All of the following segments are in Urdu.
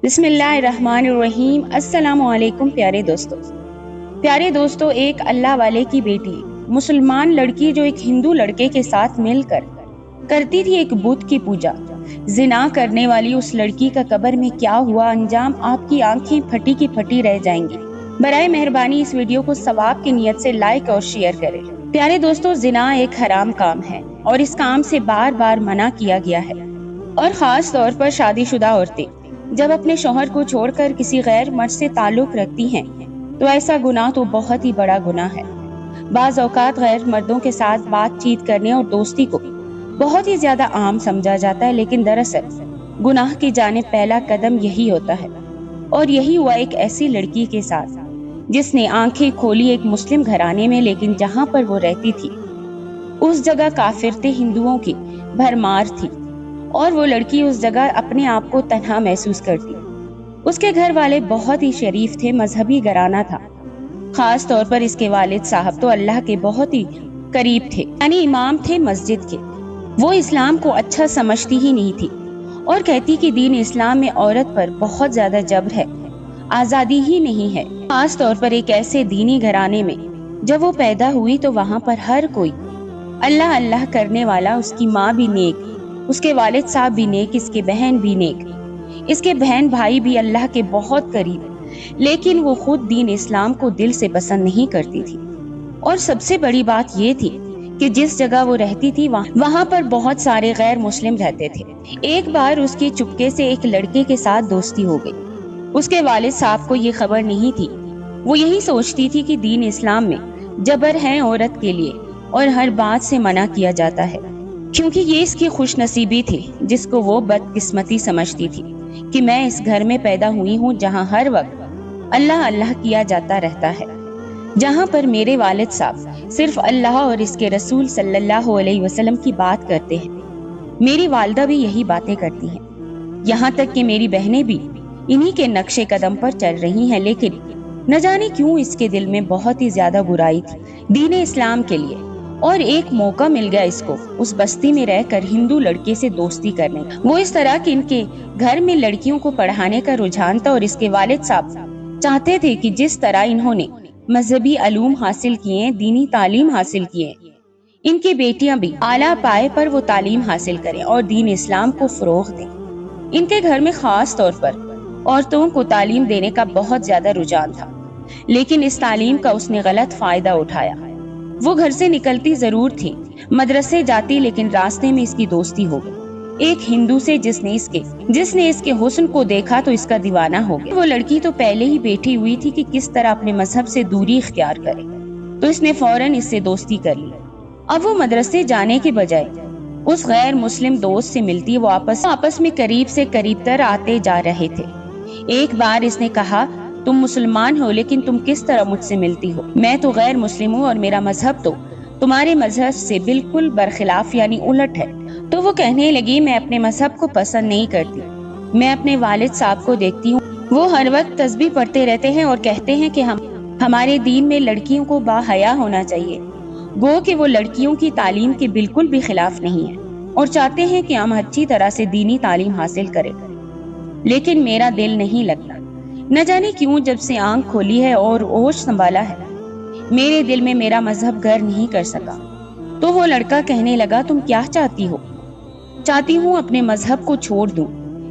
بسم اللہ الرحمن الرحیم۔ السلام علیکم پیارے دوستو، ایک اللہ والے کی بیٹی مسلمان لڑکی جو ایک ہندو لڑکے کے ساتھ مل کر کرتی تھی ایک بت کی پوجا، زنا کرنے والی اس لڑکی کا قبر میں کیا ہوا انجام، آپ کی آنکھیں پھٹی کی پھٹی رہ جائیں گی۔ برائے مہربانی اس ویڈیو کو ثواب کی نیت سے لائک اور شیئر کریں۔ پیارے دوستو، زنا ایک حرام کام ہے اور اس کام سے بار بار منع کیا گیا ہے، اور خاص طور پر شادی شدہ عورتیں جب اپنے شوہر کو چھوڑ کر کسی غیر مرد سے تعلق رکھتی ہیں تو ایسا گناہ تو بہت ہی بڑا گناہ ہے۔ بعض اوقات غیر مردوں کے ساتھ بات چیت کرنے اور دوستی کو بہت ہی زیادہ عام سمجھا جاتا ہے، لیکن دراصل گناہ کی جانب پہلا قدم یہی ہوتا ہے، اور یہی ہوا ایک ایسی لڑکی کے ساتھ جس نے آنکھیں کھولی ایک مسلم گھرانے میں، لیکن جہاں پر وہ رہتی تھی اس جگہ کافر تھے، ہندوؤں کی بھرمار تھی، اور وہ لڑکی اس جگہ اپنے آپ کو تنہا محسوس کرتی۔ اس کے گھر والے بہت ہی شریف تھے، مذہبی گھرانہ تھا، خاص طور پر اس کے والد صاحب تو اللہ کے بہت ہی قریب تھے، یعنی امام تھے مسجد کے۔ وہ اسلام کو اچھا سمجھتی ہی نہیں تھی اور کہتی کہ دین اسلام میں عورت پر بہت زیادہ جبر ہے، آزادی ہی نہیں ہے۔ خاص طور پر ایک ایسے دینی گھرانے میں جب وہ پیدا ہوئی تو وہاں پر ہر کوئی اللہ اللہ کرنے والا، اس کی ماں بھی نیک، اس کے والد صاحب بھی نیک، اس کے بہن بھی نیک، اس کے بہن بھائی بھی اللہ کے بہت قریب، لیکن وہ خود دین اسلام کو دل سے پسند نہیں کرتی تھی۔ اور سب سے بڑی بات یہ تھی کہ جس جگہ وہ رہتی تھی وہاں پر بہت سارے غیر مسلم رہتے تھے۔ ایک بار اس کی چپکے سے ایک لڑکے کے ساتھ دوستی ہو گئی۔ اس کے والد صاحب کو یہ خبر نہیں تھی، وہ یہی سوچتی تھی کہ دین اسلام میں جبر ہے عورت کے لیے اور ہر بات سے منع کیا جاتا ہے، کیونکہ یہ اس کی خوش نصیبی تھی جس کو وہ بدقسمتی سمجھتی تھی کہ میں اس گھر میں پیدا ہوئی ہوں جہاں ہر وقت اللہ اللہ کیا جاتا رہتا ہے، جہاں پر میرے والد صاحب صرف اللہ اور اس کے رسول صلی اللہ علیہ وسلم کی بات کرتے ہیں، میری والدہ بھی یہی باتیں کرتی ہیں، یہاں تک کہ میری بہنیں بھی انہی کے نقش قدم پر چل رہی ہیں، لیکن نہ جانے کیوں اس کے دل میں بہت ہی زیادہ برائی تھی دین اسلام کے لیے، اور ایک موقع مل گیا اس کو اس بستی میں رہ کر ہندو لڑکے سے دوستی کرنے کا۔ وہ اس طرح کہ ان کے گھر میں لڑکیوں کو پڑھانے کا رجحان تھا، اور اس کے والد صاحب چاہتے تھے کہ جس طرح انہوں نے مذہبی علوم حاصل کیے، دینی تعلیم حاصل کیے، ان کی بیٹیاں بھی اعلیٰ پائے پر وہ تعلیم حاصل کریں اور دین اسلام کو فروغ دیں۔ ان کے گھر میں خاص طور پر عورتوں کو تعلیم دینے کا بہت زیادہ رجحان تھا، لیکن اس تعلیم کا اس نے غلط فائدہ اٹھایا۔ وہ گھر سے نکلتی ضرور تھی، مدرسے جاتی، لیکن راستے میں اس کی دوستی ہو گئی ایک ہندو سے جس نے اس کے حسن کو دیکھا تو اس کا دیوانہ ہو گیا۔ وہ لڑکی تو پہلے ہی بیٹھی ہوئی تھی کہ کس طرح اپنے مذہب سے دوری اختیار کرے، تو اس نے فوراً اس سے دوستی کر لی۔ اب وہ مدرسے جانے کے بجائے اس غیر مسلم دوست سے ملتی، وہ آپس میں قریب سے قریب تر آتے جا رہے تھے۔ ایک بار اس نے کہا، تم مسلمان ہو لیکن تم کس طرح مجھ سے ملتی ہو؟ میں تو غیر مسلم ہوں اور میرا مذہب تو تمہارے مذہب سے بالکل برخلاف یعنی الٹ ہے۔ تو وہ کہنے لگی، میں اپنے مذہب کو پسند نہیں کرتی، میں اپنے والد صاحب کو دیکھتی ہوں، وہ ہر وقت تسبیح پڑھتے رہتے ہیں اور کہتے ہیں کہ ہمارے دین میں لڑکیوں کو باحیا ہونا چاہیے، گو کہ وہ لڑکیوں کی تعلیم کے بالکل بھی خلاف نہیں ہے اور چاہتے ہیں کہ ہم اچھی طرح سے دینی تعلیم حاصل کریں، لیکن میرا دل نہیں لگتا، نہ جانے کیوں جب سے آنکھ کھولی ہے اور ہوش سنبھالا ہے میرے دل میں میرا مذہب گھر نہیں کر سکا۔ تو وہ لڑکا کہنے لگا، تم کیا چاہتی ہو؟ چاہتی ہوں اپنے مذہب کو چھوڑ دوں،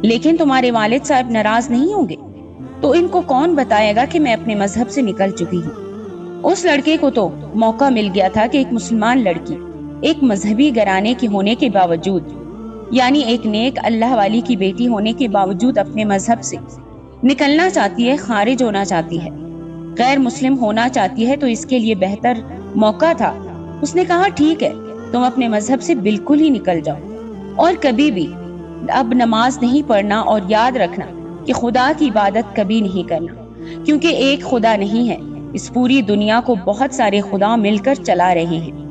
لیکن تمہارے والد صاحب ناراض نہیں ہوں گے؟ تو ان کو کون بتائے گا کہ میں اپنے مذہب سے نکل چکی ہوں؟ اس لڑکے کو تو موقع مل گیا تھا کہ ایک مسلمان لڑکی ایک مذہبی گھرانے کی ہونے کے باوجود، یعنی ایک نیک اللہ والی کی بیٹی ہونے کے باوجود اپنے مذہب سے نکلنا چاہتی ہے، خارج ہونا چاہتی ہے، غیر مسلم ہونا چاہتی ہے، تو اس کے لیے بہتر موقع تھا۔ اس نے کہا، ٹھیک ہے، تم اپنے مذہب سے بالکل ہی نکل جاؤ اور کبھی بھی اب نماز نہیں پڑھنا، اور یاد رکھنا کہ خدا کی عبادت کبھی نہیں کرنا، کیونکہ ایک خدا نہیں ہے، اس پوری دنیا کو بہت سارے خدا مل کر چلا رہے ہیں۔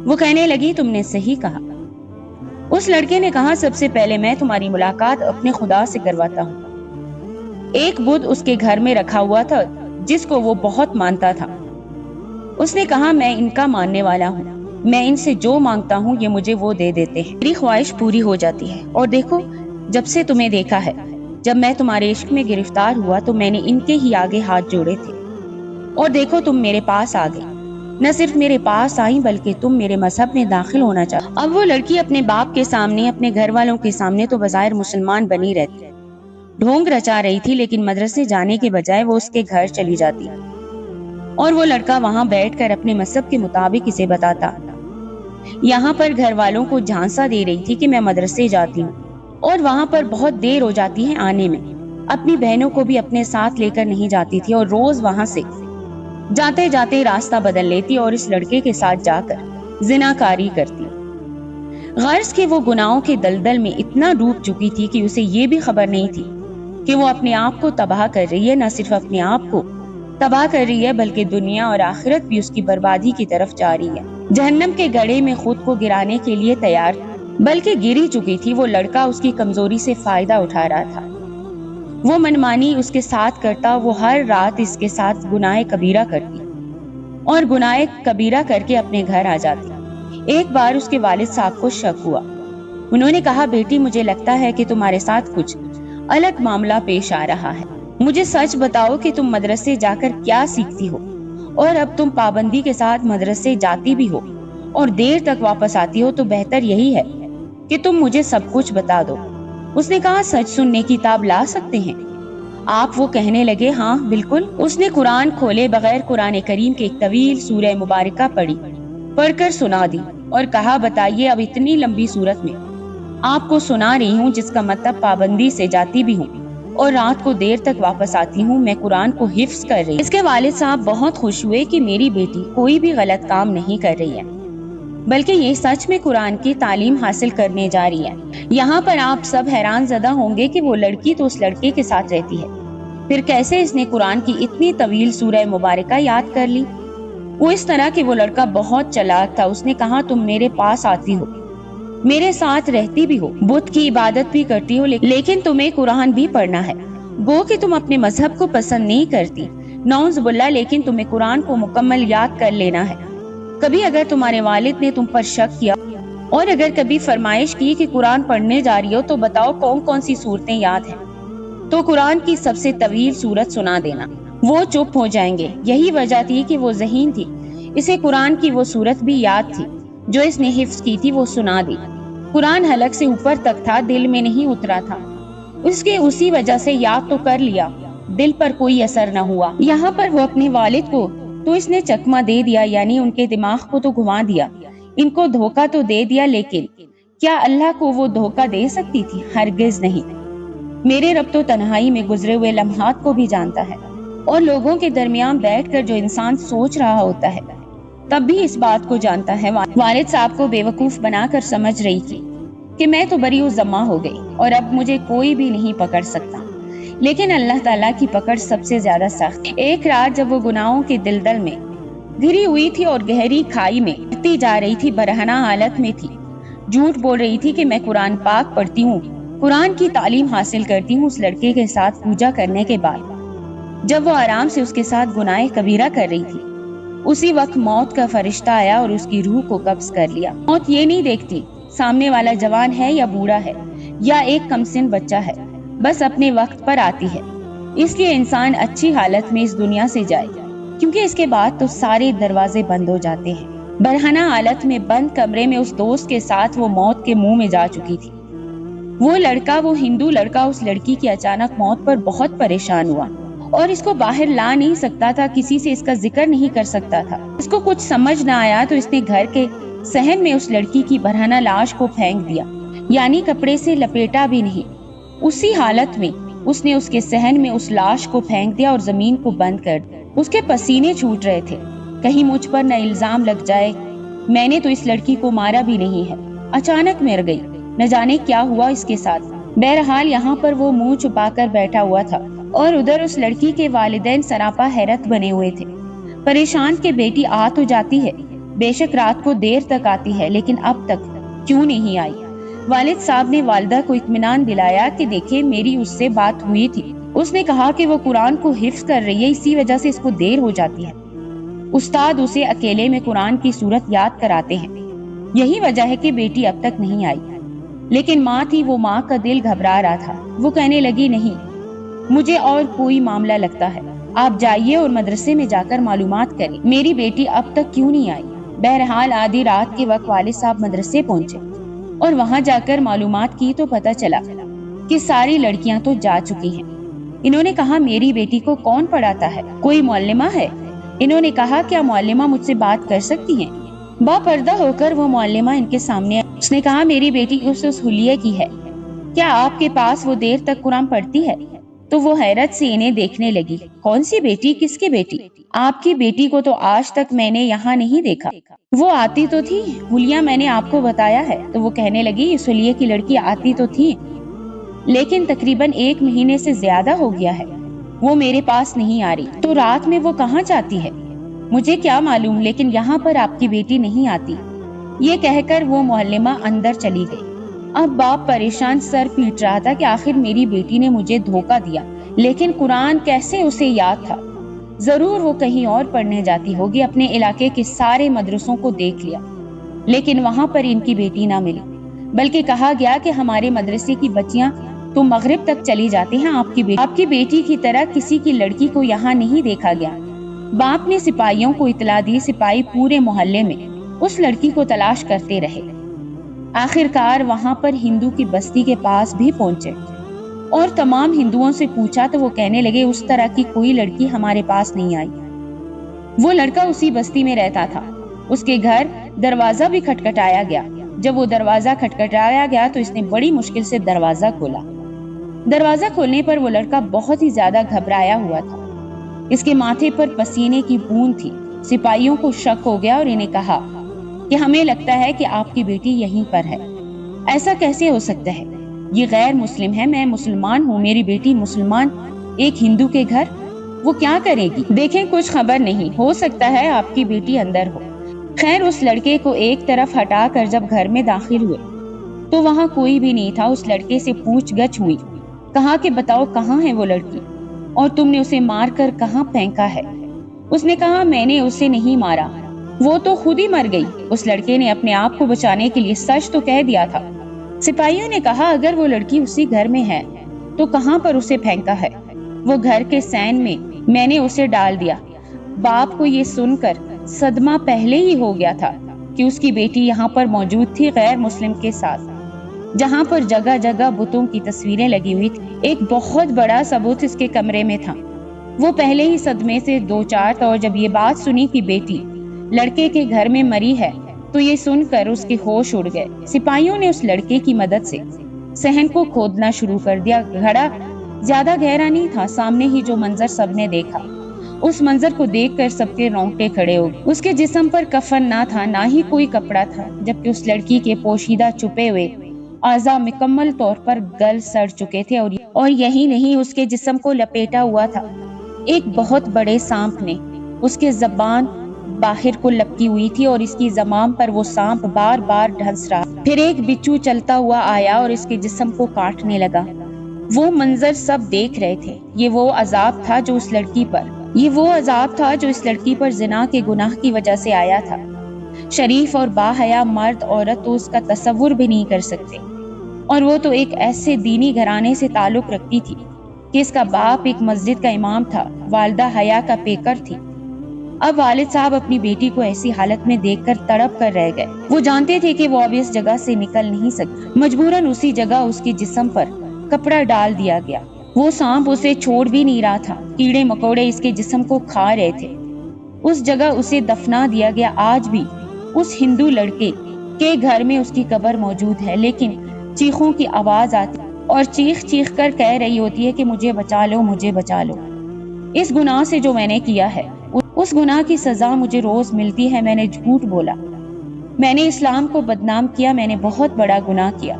وہ کہنے لگی، تم نے صحیح کہا۔ اس لڑکے نے کہا، سب سے پہلے میں تمہاری ملاقات اپنے خدا سے کرواتا ہوں۔ ایک بت اس کے گھر میں رکھا ہوا تھا جس کو وہ بہت مانتا تھا۔ اس نے کہا، میں ان کا ماننے والا ہوں، میں ان سے جو مانگتا ہوں یہ مجھے وہ دے دیتے ہیں، میری خواہش پوری ہو جاتی ہے، اور دیکھو جب سے تمہیں دیکھا ہے جب میں تمہارے عشق میں گرفتار ہوا تو میں نے ان کے ہی آگے ہاتھ جوڑے تھے، اور دیکھو تم میرے پاس آ گئی۔ نہ صرف میرے پاس آئی بلکہ تم میرے مذہب میں داخل ہونا چاہتے۔ اب وہ لڑکی اپنے باپ کے سامنے، اپنے گھر والوں کے سامنے تو بظاہر مسلمان بنی رہتی، ڈھونگ رچا رہی تھی، لیکن مدرسے جانے کے بجائے وہ اس کے گھر چلی جاتی اور وہ لڑکا وہاں بیٹھ کر اپنے مذہب کے مطابق اسے بتاتا۔ یہاں پر گھر والوں کو جھانسا دے رہی تھی کہ میں مدرسے جاتی ہوں، اور وہاں پر بہت دیر ہو جاتی ہے آنے میں۔ اپنی بہنوں کو بھی اپنے ساتھ لے کر نہیں جاتی تھی اور روز وہاں سے جاتے جاتے راستہ بدل لیتی اور اس لڑکے کے ساتھ جا کر زناکاری کرتی۔ غرض کہ وہ گناہوں کے دلدل میں اتنا ڈوب چکی تھی کہ اسے یہ بھی خبر نہیں تھی کہ وہ اپنے آپ کو تباہ کر رہی ہے۔ نہ صرف اپنے آپ کو تباہ کر رہی ہے بلکہ دنیا اور آخرت بھی اس کی بربادی کی طرف جا رہی ہے۔ جہنم کے گڑھے میں خود کو گرانے کے لیے تیار، بلکہ گر ہی چکی تھی۔ وہ لڑکا اس کی کمزوری سے فائدہ اٹھا رہا تھا، وہ منمانی اس کے ساتھ کرتا، وہ ہر رات اس کے ساتھ گناہ کبیرہ کرتی اور گناہ کبیرہ کر کے اپنے گھر آ جاتی۔ ایک بار اس کے والد صاحب کو شک ہوا، انہوں نے کہا بیٹی مجھے لگتا ہے کہ تمہارے ساتھ کچھ الگ معاملہ پیش آ رہا ہے، مجھے سچ بتاؤ کہ تم مدرسے جا کر کیا سیکھتی ہو، اور اب تم پابندی کے ساتھ مدرسے جاتی بھی ہو اور دیر تک واپس آتی ہو، تو بہتر یہی ہے کہ تم مجھے سب کچھ بتا دو۔ اس نے کہا سچ سننے کی تاب لا سکتے ہیں آپ؟ وہ کہنے لگے ہاں بالکل۔ اس نے قرآن کھولے بغیر قرآن کریم کے ایک طویل سورہ مبارکہ پڑھ کر سنا دی اور کہا بتائیے اب اتنی لمبی صورت میں آپ کو سنا رہی ہوں جس کا مطلب پابندی سے جاتی بھی ہوں اور رات کو دیر تک واپس آتی ہوں، میں قرآن کو حفظ کر رہی ہوں۔ اس کے والد صاحب بہت خوش ہوئے کہ میری بیٹی کوئی بھی غلط کام نہیں کر رہی ہے بلکہ یہ سچ میں قرآن کی تعلیم حاصل کرنے جا رہی ہے۔ یہاں پر آپ سب حیران زدہ ہوں گے کہ وہ لڑکی تو اس لڑکے کے ساتھ رہتی ہے، پھر کیسے اس نے قرآن کی اتنی طویل سورہ مبارکہ یاد کر لی؟ وہ اس طرح کہ وہ لڑکا بہت چلاک تھا۔ اس نے کہا تم میرے پاس آتی ہو، میرے ساتھ رہتی بھی ہو، بت کی عبادت بھی کرتی ہو، لیکن تمہیں قرآن بھی پڑھنا ہے۔ گو کہ تم اپنے مذہب کو پسند نہیں کرتی، نعوذ باللہ، لیکن تمہیں قرآن کو مکمل یاد کر لینا ہے۔ کبھی اگر تمہارے والد نے تم پر شک کیا اور اگر کبھی فرمائش کی کہ قرآن پڑھنے جا رہی ہو تو بتاؤ کون کون سی صورتیں یاد ہیں، تو قرآن کی سب سے طویل صورت سنا دینا۔ وہ چپ ہو جائیں گے۔ یہی وجہ تھی کہ وہ ذہین تھی، اسے قرآن کی وہ صورت بھی یاد تھی جو اس نے حفظ کی تھی، وہ سنا دی۔ قرآن حلق سے اوپر تک تھا، دل میں نہیں اترا تھا، اس کے اسی وجہ سے یاد تو کر لیا، دل پر کوئی اثر نہ ہوا۔ یہاں پر وہ اپنے والد کو تو اس نے چکمہ دے دیا، یعنی ان کے دماغ کو تو گھما دیا، ان کو دھوکہ تو دے دیا، لیکن کیا اللہ کو وہ دھوکہ دے سکتی تھی؟ ہرگز نہیں۔ میرے رب تو تنہائی میں گزرے ہوئے لمحات کو بھی جانتا ہے، اور لوگوں کے درمیان بیٹھ کر جو انسان سوچ رہا ہوتا ہے تب بھی اس بات کو جانتا ہے۔ والد صاحب کو بے وقوف بنا کر سمجھ رہی تھی کہ میں تو بری ذمہ ہو گئی اور اب مجھے کوئی بھی نہیں پکڑ سکتا، لیکن اللہ تعالیٰ کی پکڑ سب سے زیادہ سخت۔ ایک رات جب وہ گناہوں کے دلدل میں گھری ہوئی تھی اور گہری کھائی میں گرتی جا رہی تھی، برہنہ حالت میں تھی، جھوٹ بول رہی تھی کہ میں قرآن پاک پڑھتی ہوں، قرآن کی تعلیم حاصل کرتی ہوں، اس لڑکے کے ساتھ پوجا کرنے کے بعد جب وہ آرام سے اس کے ساتھ گناہ کبیرہ کر رہی تھی، اسی وقت موت کا فرشتہ آیا اور اس کی روح کو قبض کر لیا۔ موت یہ نہیں دیکھتی سامنے والا جوان ہے یا بوڑھا ہے یا ایک کمسن بچہ ہے، بس اپنے وقت پر آتی ہے۔ اس لیے انسان اچھی حالت میں اس دنیا سے جائے، کیونکہ اس کے بعد تو سارے دروازے بند ہو جاتے ہیں۔ برہنہ حالت میں بند کمرے میں اس دوست کے ساتھ وہ موت کے منہ میں جا چکی تھی۔ وہ لڑکا، وہ ہندو لڑکا، اس لڑکی کی اچانک موت پر بہت پریشان ہوا اور اس کو باہر لا نہیں سکتا تھا، کسی سے اس کا ذکر نہیں کر سکتا تھا۔ اس کو کچھ سمجھ نہ آیا تو اس نے گھر کے صحن میں اس لڑکی کی برہنہ لاش کو پھینک دیا، یعنی کپڑے سے لپیٹا بھی نہیں۔ اسی حالت میں اس نے اس کے صحن میں اس لاش کو پھینک دیا اور زمین کو بند کر دیا۔ اس کے پسینے چھوٹ رہے تھے، کہیں مجھ پر نہ الزام لگ جائے، میں نے تو اس لڑکی کو مارا بھی نہیں ہے، اچانک مر گئی، نہ جانے کیا ہوا اس کے ساتھ۔ بہرحال یہاں پر وہ منہ چھپا کر بیٹھا ہوا تھا اور ادھر اس لڑکی کے والدین سراپا حیرت بنے ہوئے تھے، پریشان کہ بیٹی آ تو جاتی ہے، بے شک رات کو دیر تک آتی ہے، لیکن اب تک کیوں نہیں آئی؟ والد صاحب نے والدہ کو اطمینان دلایا کہ دیکھیں میری اس سے بات ہوئی تھی، اس نے کہا کہ وہ قرآن کو حفظ کر رہی ہے، اسی وجہ سے اس کو دیر ہو جاتی ہے، استاد اسے اکیلے میں قرآن کی صورت یاد کراتے ہیں، یہی وجہ ہے کہ بیٹی اب تک نہیں آئی۔ لیکن ماں تھی، وہ ماں کا دل گھبرا رہا تھا۔ وہ کہنے لگی، نہیں، مجھے اور کوئی معاملہ لگتا ہے، آپ جائیے اور مدرسے میں جا کر معلومات کریں، میری بیٹی اب تک کیوں نہیں آئی۔ بہرحال آدھی رات کے وقت والد صاحب مدرسے پہنچے اور وہاں جا کر معلومات کی تو پتہ چلا کہ ساری لڑکیاں تو جا چکی ہیں۔ انہوں نے کہا، میری بیٹی کو کون پڑھاتا ہے؟ کوئی معلمہ ہے؟ انہوں نے کہا، کیا معلمہ مجھ سے بات کر سکتی ہیں؟ با پردہ ہو کر وہ معلمہ ان کے سامنے آئی۔ اس نے کہا، میری بیٹی اس حلیے کی ہے، کیا آپ کے پاس وہ دیر تک قرآن پڑھتی ہے؟ تو وہ حیرت سے انہیں دیکھنے لگی۔ کون سی بیٹی؟ کس کی بیٹی؟ آپ کی بیٹی کو تو آج تک میں نے یہاں نہیں دیکھا۔ وہ آتی تو تھی، حلیہ میں نے آپ کو بتایا ہے۔ تو وہ کہنے لگی، اس حلیے کی لڑکی آتی تو تھی، لیکن تقریباً 1 مہینے سے زیادہ ہو گیا ہے، وہ میرے پاس نہیں آ رہی۔ تو رات میں وہ کہاں جاتی ہے؟ مجھے کیا معلوم، لیکن یہاں پر آپ کی بیٹی نہیں آتی۔ یہ کہہ کر وہ معلمہ اندر چلی گئی۔ اب باپ پریشان سر پیٹ رہا تھا کہ آخر میری بیٹی نے مجھے دھوکہ دیا، لیکن قرآن کیسے اسے یاد تھا؟ ضرور وہ کہیں اور پڑھنے جاتی ہوگی۔ اپنے علاقے کے سارے مدرسوں کو دیکھ لیا، لیکن وہاں پر ان کی بیٹی نہ ملی، بلکہ کہا گیا کہ ہمارے مدرسے کی بچیاں تو مغرب تک چلی جاتی ہیں، آپ کی بیٹی کی طرح کسی کی لڑکی کو یہاں نہیں دیکھا گیا۔ باپ نے سپاہیوں کو اطلاع دی، سپاہی پورے محلے میں اس لڑکی کو تلاش کرتے رہے۔ آخر کار وہاں پر ہندو کی بستی کے پاس بھی پہنچے اور تمام ہندوؤں سے پوچھا تو وہ کہنے لگے، اس طرح کی کوئی لڑکی ہمارے پاس نہیں آئی۔ وہ لڑکا اسی بستی میں رہتا تھا، اس کے گھر دروازہ بھی کھٹکھٹایا گیا۔ جب وہ دروازہ کھٹکھٹایا گیا تو اس نے بڑی مشکل سے دروازہ کھولا۔ دروازہ کھولنے پر وہ لڑکا بہت ہی زیادہ گھبرایا ہوا تھا، اس کے ماتھے پر پسینے کی بوند تھی۔ سپاہیوں کو شک ہو گیا اور انہیں کہا کہ ہمیں لگتا ہے کہ آپ کی بیٹی یہیں پر ہے۔ ایسا کیسے ہو سکتا ہے؟ یہ غیر مسلم ہے، میں مسلمان ہوں، میری بیٹی مسلمان ایک ہندو کے گھر، وہ کیا کرے گی؟ دیکھیں، کچھ خبر نہیں، ہو سکتا ہے آپ کی بیٹی اندر ہو۔ خیر اس لڑکے کو ایک طرف ہٹا کر جب گھر میں داخل ہوئے تو وہاں کوئی بھی نہیں تھا۔ اس لڑکے سے پوچھ گچھ ہوئی، کہا کہ بتاؤ کہاں ہے وہ لڑکی اور تم نے اسے مار کر کہاں پھینکا ہے؟ اس نے کہا، میں نے اسے نہیں مارا، وہ تو خود ہی مر گئی۔ اس لڑکے نے اپنے آپ کو بچانے کے لیے سچ تو کہہ دیا تھا۔ سپاہیوں نے کہا، اگر وہ لڑکی اسی گھر میں ہے تو کہاں پر اسے پھینکا ہے؟ وہ گھر کے سین میں نے اسے ڈال دیا۔ باپ کو یہ سن کر صدمہ پہلے ہی ہو گیا تھا کہ اس کی بیٹی یہاں پر موجود تھی غیر مسلم کے ساتھ، جہاں پر جگہ جگہ بتوں کی تصویریں لگی ہوئی تھی۔ ایک بہت بڑا ثبوت اس کے کمرے میں تھا۔ وہ پہلے ہی صدمے سے دو چار تھا اور جب یہ بات سنی کہ بیٹی لڑکے کے گھر میں مری ہے تو یہ سن کر اس کے ہوش اڑ گئے۔ سپاہیوں نے اس لڑکے کی مدد سے صحن کو کھودنا شروع کر دیا۔ گھڑا زیادہ گہرا نہیں تھا، سامنے ہی جو منظر سب نے دیکھا، اس منظر کو دیکھ کر سب کے رونگٹے کھڑے ہو گئے۔ اس کے جسم پر کفن نہ تھا، نہ ہی کوئی کپڑا تھا، جبکہ اس لڑکی کے پوشیدہ چھپے ہوئے اعضاء مکمل طور پر گل سڑ چکے تھے اور یہی نہیں، اس کے جسم کو لپیٹا ہوا تھا ایک بہت بڑے سانپ نے۔ اس کے زبان باہر کو لپکی ہوئی تھی اور اس کی زبان پر وہ سانپ بار بار ڈھس رہا۔ پھر ایک بچھو چلتا ہوا آیا اور اس کے جسم کو کاٹنے لگا۔ وہ منظر سب دیکھ رہے تھے۔ یہ وہ عذاب تھا جو اس لڑکی پر زنا کے گناہ کی وجہ سے آیا تھا۔ شریف اور باحیا مرد عورت تو اس کا تصور بھی نہیں کر سکتے، اور وہ تو ایک ایسے دینی گھرانے سے تعلق رکھتی تھی کہ اس کا باپ ایک مسجد کا امام تھا، والدہ حیا کا پیکر تھی۔ اب والد صاحب اپنی بیٹی کو ایسی حالت میں دیکھ کر تڑپ کر رہ گئے۔ وہ جانتے تھے کہ وہ اب اس جگہ سے نکل نہیں سکتے، مجبوراً اسی جگہ اس کے جسم پر کپڑا ڈال دیا گیا۔ وہ سانپ اسے چھوڑ بھی نہیں رہا تھا، کیڑے مکوڑے اس کے جسم کو کھا رہے تھے۔ اس جگہ اسے دفنا دیا گیا۔ آج بھی اس ہندو لڑکے کے گھر میں اس کی قبر موجود ہے، لیکن چیخوں کی آواز آتی اور چیخ چیخ کر کہہ رہی ہوتی ہے کہ مجھے بچا لو، مجھے بچا لو۔ اس گناہ سے جو میں نے کیا ہے، اس گناہ کی سزا مجھے روز ملتی ہے۔ میں نے جھوٹ بولا، میں نے اسلام کو بدنام کیا، میں نے بہت بڑا گناہ کیا۔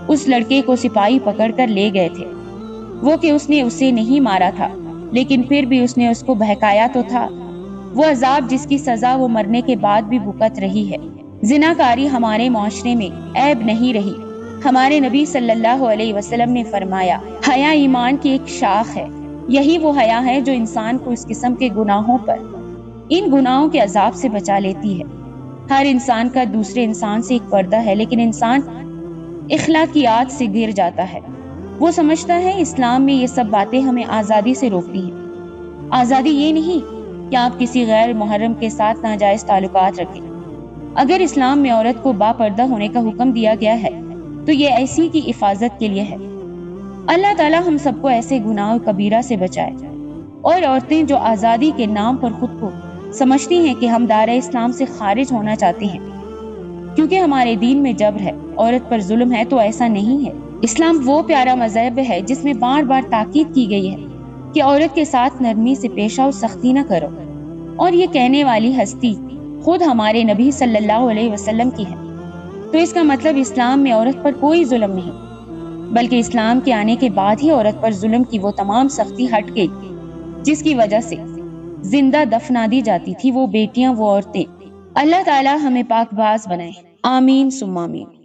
اس لڑکے کو سپاہی پکڑ کر لے گئے تھے، وہ کہ اس نے اسے نہیں مارا تھا، لیکن پھر بھی اس نے اس کو بہکایا تو تھا۔ وہ عذاب جس کی سزا وہ مرنے کے بعد بھی بھگت رہی ہے۔ زناکاری ہمارے معاشرے میں عیب نہیں رہی۔ ہمارے نبی صلی اللہ علیہ وسلم نے فرمایا، حیا ایمان کی ایک شاخ ہے۔ یہی وہ حیا ہے جو انسان کو اس قسم کے گناہوں پر، ان گناہوں کے عذاب سے بچا لیتی ہے۔ ہر انسان کا دوسرے انسان سے ایک پردہ ہے، لیکن انسان اخلاقیات سے گر جاتا ہے۔ وہ سمجھتا ہے اسلام میں یہ سب باتیں ہمیں آزادی سے روکتی ہیں۔ آزادی یہ نہیں کہ آپ کسی غیر محرم کے ساتھ ناجائز تعلقات رکھیں۔ اگر اسلام میں عورت کو با پردہ ہونے کا حکم دیا گیا ہے تو یہ ایسی کی حفاظت کے لیے ہے۔ اللہ تعالیٰ ہم سب کو ایسے گناہ کبیرہ سے بچائے۔ اور عورتیں جو آزادی کے نام پر خود کو سمجھتی ہیں کہ ہم دائرہ اسلام سے خارج ہونا چاہتی ہیں کیونکہ ہمارے دین میں جبر ہے، عورت پر ظلم ہے، تو ایسا نہیں ہے۔ اسلام وہ پیارا مذہب ہے جس میں بار بار تاکید کی گئی ہے کہ عورت کے ساتھ نرمی سے پیش آؤ، سختی نہ کرو۔ اور یہ کہنے والی ہستی خود ہمارے نبی صلی اللہ علیہ وسلم کی ہے۔ تو اس کا مطلب اسلام میں عورت پر کوئی ظلم نہیں، بلکہ اسلام کے آنے کے بعد ہی عورت پر ظلم کی وہ تمام سختی ہٹ گئی جس کی وجہ سے زندہ دفنا دی جاتی تھی وہ بیٹیاں، وہ عورتیں۔ اللہ تعالیٰ ہمیں پاک باز بنائے، آمین ثم آمین۔